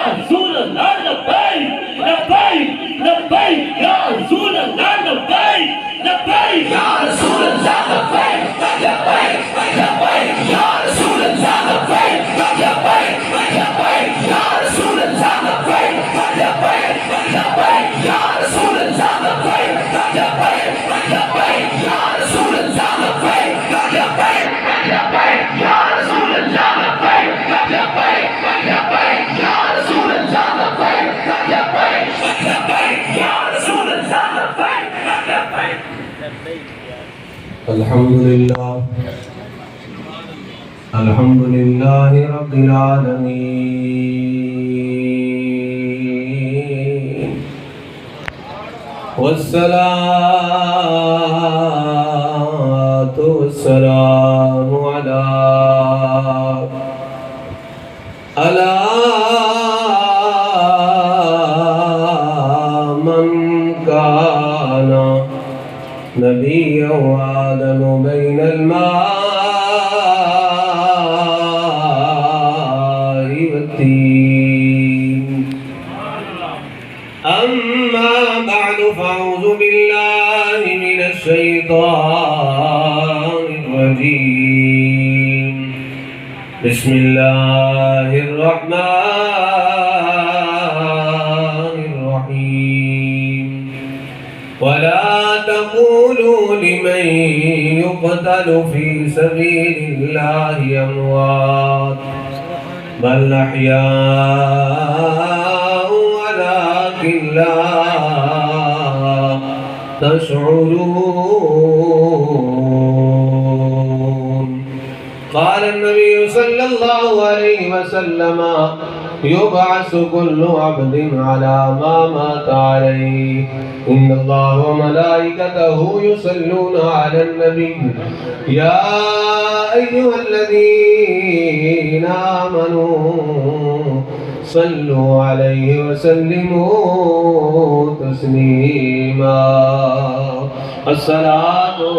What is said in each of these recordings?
रसूल अल्लाह लब्बैक लब्बैक लब्बैक या रसूल अल्लाह लब्बैक लब्बैक या रसूल अल्लाह लब्बैक लब्बैक लब्बैक या रसूल अल्लाह लब्बैक लब्बैक लब्बैक या रसूल अल्लाह लब्बैक लब्बैक लब्बैक या रसूल अल्लाह लब्बैक लब्बैक लब्बैक या रसूल अल्लाह लब्बैक लब्बैक लब्बैक या रसूल अल्लाह लब्बैक लब्बैक लब्बैक या रसूल अल्लाह लब्बैक लब्बैक लब्बैक या रसूल अल्लाह लब्बैक लब्बैक। अल्हम्दुलिल्लाह अल्हम्दुलिल्लाहि रब्बिल आलमीन वस्सलातु वस्सलामु अला मन काना नबिय्यन व आदम बैनल माइ वत्तीन। अम्मा बअदु फअऊज़ु बिल्लाहि मिनश शैतानिर रजीम। बिस्मिल्लाहिर रहमानिर रहीम। वला तक़ूलू लिमन युक़तलु फ़ी सबीलिल्लाहि अमवात बल अहयाउ वलाकिन ला तशऊरून। क़ाल नबी सल्लल्लाहु अलैहि वसल्लम युबअसु कुल्लु अब्दिन अला मा माता अलैहि इन्नल्लाह व मलाइकतहु युसल्लूना अलन नबी या अय्युहल्लज़ीना आमनू सल्लु अलैहि व सल्लिमू तस्लीमा। अस्सलातु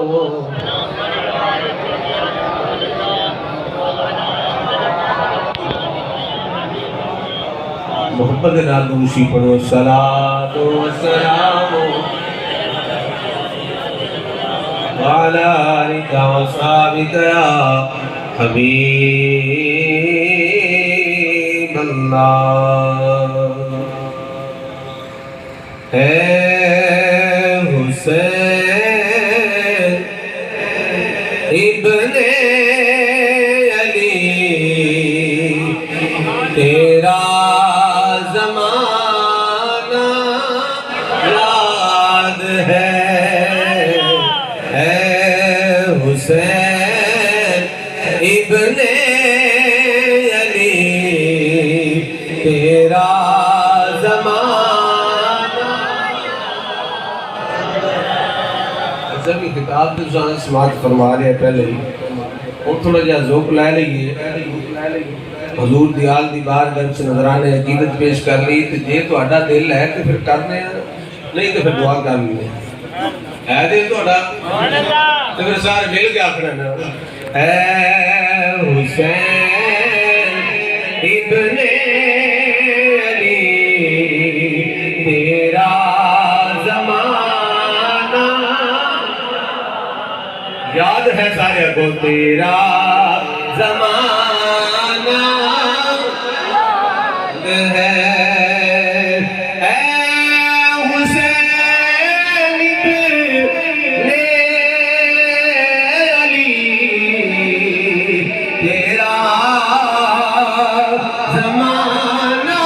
मोहब्बत नाल दुरूशी पढ़ो। सलातो वस्सलामु अला आलिका व अस्हाबिका या हबीबल्लाह। है हुसैन इब्ने अली तेरा ज़माना याद है हुसैन इब्ने अली तेरा ज़माना। जब किताब तो समाप्त फरमा रहे हैं पहले ही और थोड़ा जा ज़ौक़ लै लीजिए। हजूर दी आल दी बारगाह विच नज़राने अकीदत पेश कर ली तो जे तुहाडा दिल है तो फिर करने, नहीं तो फिर दुआ कर ली है दिल तुहाडा तो फिर सारे मिल के आखना ना है हुसैन इब्ने अली तेरा ज़माना याद है सारे को तेरा ज़माना है। हुसैन इब्ने अली तेरा ज़माना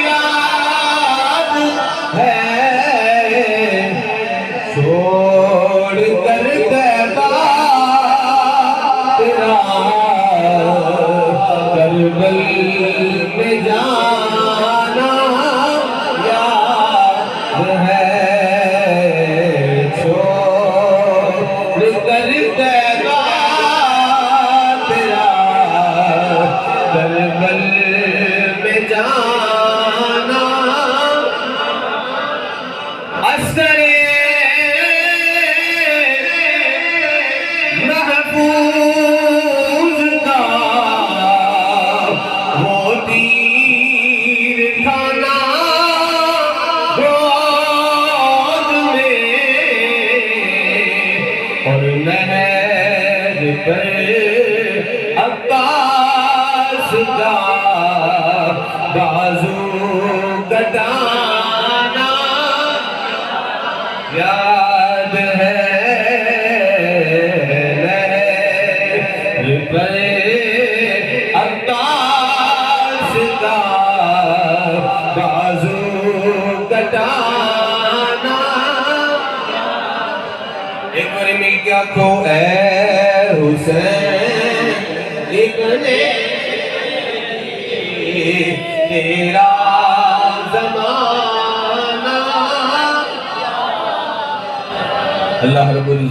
याद है। छोड़ कर तैबा तेरा करबल में जाना याद है। छोड़ कर तैबा तेरा करबल का बाजू कटाना याद है अब्बास का बाजू कटाना। एक बार मिल के आखो ऐ हुसैन इब्ने तेरा ज़माना। अल्लाह रब्बुल